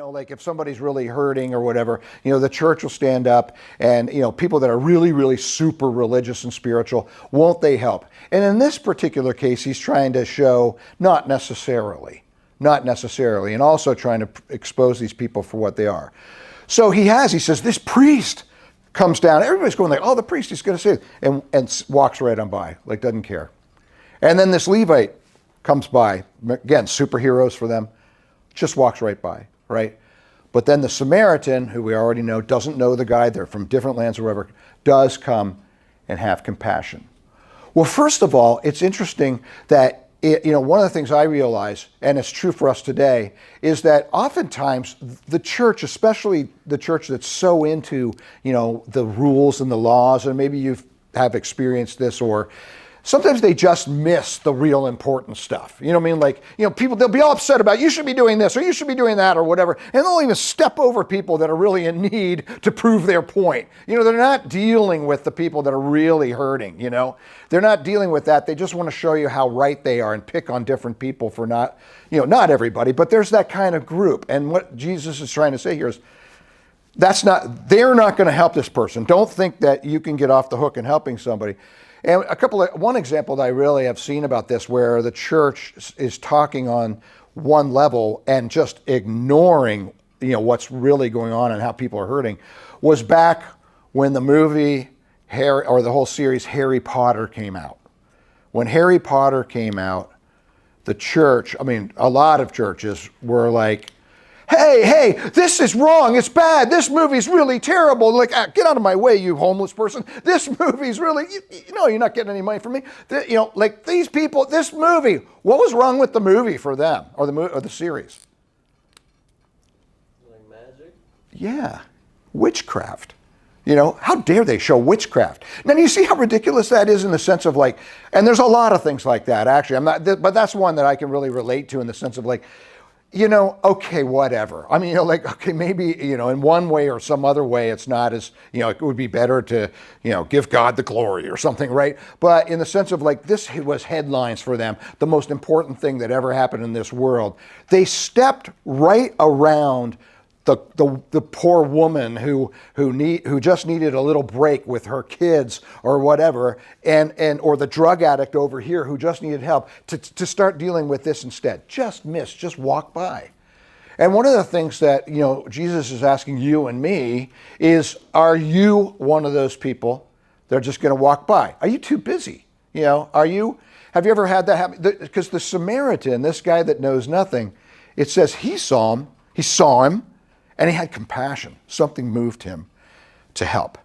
like if somebody's really hurting or whatever, the church will stand up and, people that are really, really super religious and spiritual, won't they help? And in this particular case, he's trying to show not necessarily, and also trying to expose these people for what they are. So he says, this priest comes down. Everybody's going like, oh, the priest, he's going to save, and walks right on by, like doesn't care. And then this Levite comes by, again, superheroes for them, just walks right by, right? But then the Samaritan, who we already know, doesn't know the guy, they're from different lands or whatever, does come and have compassion. Well, first of all, it's interesting that, one of the things I realize, and it's true for us today, is that oftentimes the church, especially the church that's so into, the rules and the laws, and maybe you have experienced this, or sometimes they just miss the real important stuff. You know what I mean? Like, people, they'll be all upset about, you should be doing this or you should be doing that or whatever. And they'll even step over people that are really in need to prove their point. They're not dealing with the people that are really hurting, They're not dealing with that. They just want to show you how right they are and pick on different people for not everybody, but there's that kind of group. And what Jesus is trying to say here is, they're not going to help this person. Don't think that you can get off the hook in helping somebody. And one example that I really have seen about this, where the church is talking on one level and just ignoring, what's really going on and how people are hurting, was back when the movie or the whole series Harry Potter came out. When Harry Potter came out, the church, a lot of churches were like, hey, this is wrong, it's bad, this movie's really terrible, like, get out of my way, you homeless person, this movie's really, you're not getting any money from me, like these people, this movie, what was wrong with the movie for them, or the series? Like magic? Yeah, witchcraft. How dare they show witchcraft? Now, do you see how ridiculous that is in the sense of like, and there's a lot of things like that, actually, but that's one that I can really relate to in the sense of like, okay, whatever. Okay, maybe, in one way or some other way, it's not as, it would be better to, give God the glory or something, right? But in the sense of like, this was headlines for them, the most important thing that ever happened in this world. They stepped right around the poor woman who just needed a little break with her kids or whatever, or the drug addict over here who just needed help, to start dealing with this instead. Just walk by. And one of the things that Jesus is asking you and me is, are you one of those people that are just going to walk by? Are you too busy? Have you ever had that happen? Because the Samaritan, this guy that knows nothing, it says he saw him, and he had compassion. Something moved him to help.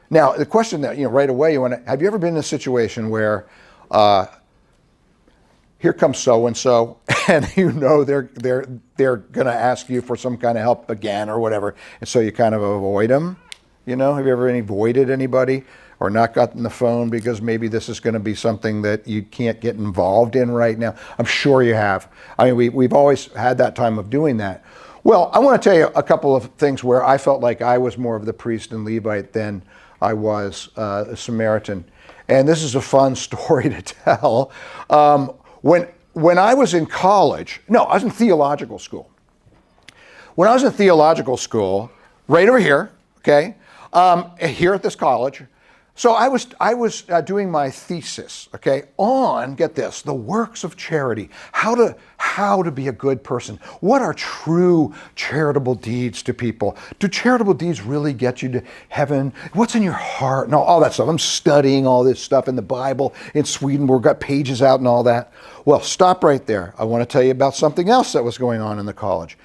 Now, the question that, right away, have you ever been in a situation where here comes so-and-so, and they're going to ask you for some kind of help again or whatever, and so you kind of avoid them? Have you ever avoided anybody or not gotten the phone because maybe this is going to be something that you can't get involved in right now? I'm sure you have. We've always had that time of doing that. Well, I want to tell you a couple of things where I felt like I was more of the priest and Levite than I was a Samaritan. And this is a fun story to tell. When I was in college, I was in theological school. When I was in theological school, right over here, okay, here at this college, so I was doing my thesis, okay, on, get this, the works of charity, how to be a good person. What are true charitable deeds to people? Do charitable deeds really get you to heaven? What's in your heart? And all that stuff. I'm studying all this stuff in the Bible. In Sweden, we've got pages out and all that. Well, stop right there. I want to tell you about something else that was going on in the college.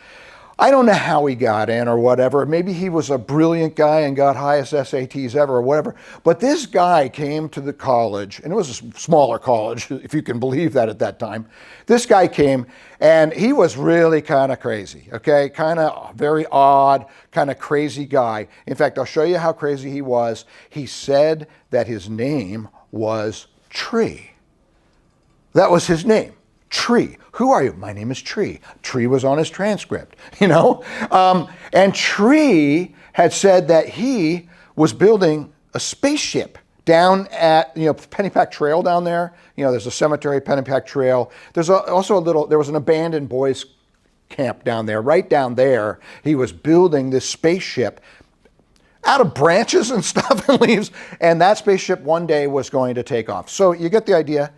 I don't know how he got in or whatever. Maybe he was a brilliant guy and got highest SATs ever or whatever. But this guy came to the college, and it was a smaller college, if you can believe that at that time. This guy came, and he was really kind of crazy, okay? Kind of very odd, kind of crazy guy. In fact, I'll show you how crazy he was. He said that his name was Tree. That was his name. Tree. Who are you? My name is Tree. Tree was on his transcript, and Tree had said that he was building a spaceship down at, Pennypack Trail down there. There's a cemetery, Pennypack Trail. There's there was an abandoned boys camp down there. Right down there, he was building this spaceship out of branches and stuff and leaves. And that spaceship one day was going to take off. So you get the idea.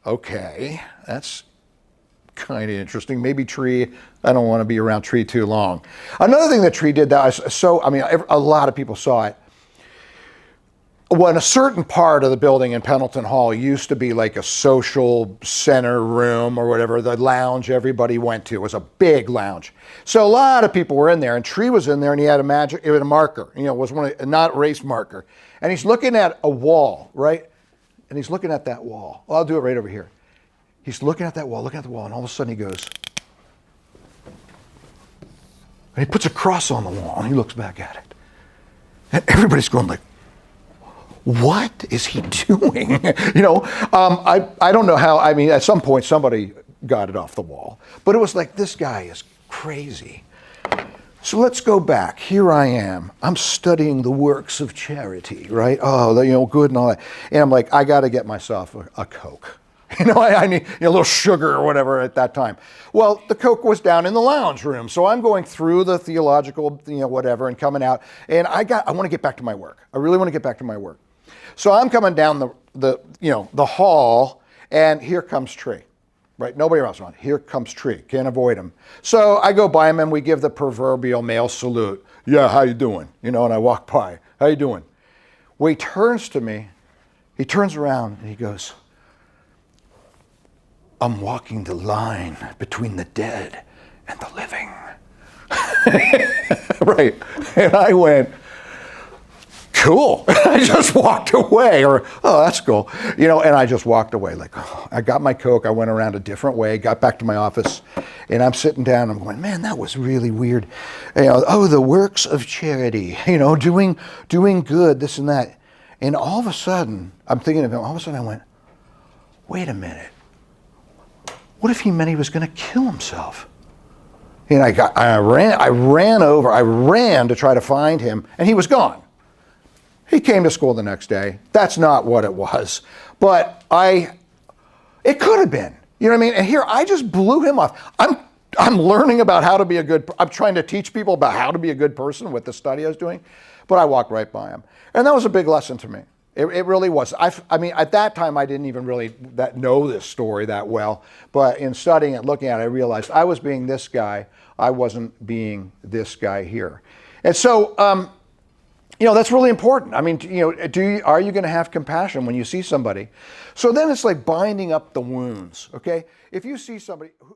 Okay, that's kind of interesting. Maybe Tree, I don't want to be around Tree too long. Another thing that Tree did that was so, I mean, a lot of people saw it. When a certain part of the building in Pendleton Hall used to be like a social center room or whatever, the lounge everybody went to was a big lounge. So a lot of people were in there, and Tree was in there, and he had it was a marker, it was not erase marker. And he's looking at a wall, right? And he's looking at that wall. Well, I'll do it right over here. He's looking at that wall, and all of a sudden he goes, and he puts a cross on the wall, and he looks back at it. And everybody's going like, what is he doing? I don't know how, I mean, at some point somebody got it off the wall, but it was like, this guy is crazy. So let's go back. Here I am. I'm studying the works of charity, right? Oh, good and all that. And I'm like, I got to get myself a Coke. I need a little sugar or whatever at that time. Well, the Coke was down in the lounge room. So I'm going through the theological, whatever, and coming out. And I want to get back to my work. I really want to get back to my work. So I'm coming down the hall, and here comes Tree. Right, nobody else around. Here comes Tree. Can't avoid him. So I go by him and we give the proverbial male salute. Yeah, how you doing? And I walk by. How you doing? Well, he turns to me. He turns around and he goes, I'm walking the line between the dead and the living. Right. And I went, cool. I just walked away, or, oh, that's cool. And I just walked away. Like, I got my Coke. I went around a different way, got back to my office, and I'm sitting down. I'm going, man, that was really weird. The works of charity, doing good, this and that. And all of a sudden, I'm thinking of him. All of a sudden I went, wait a minute. What if he meant he was going to kill himself? And I ran to try to find him, and he was gone. He came to school the next day. That's not what it was. But it could have been. You know what I mean? And here, I just blew him off. I'm learning about how to be I'm trying to teach people about how to be a good person with the study I was doing. But I walked right by him. And that was a big lesson to me. It really was. I mean, at that time, I didn't even really know this story that well. But in studying it, looking at it, I realized I was being this guy. I wasn't being this guy here. And so, that's really important. I mean, are you going to have compassion when you see somebody? So then it's like binding up the wounds, okay? If you see somebody who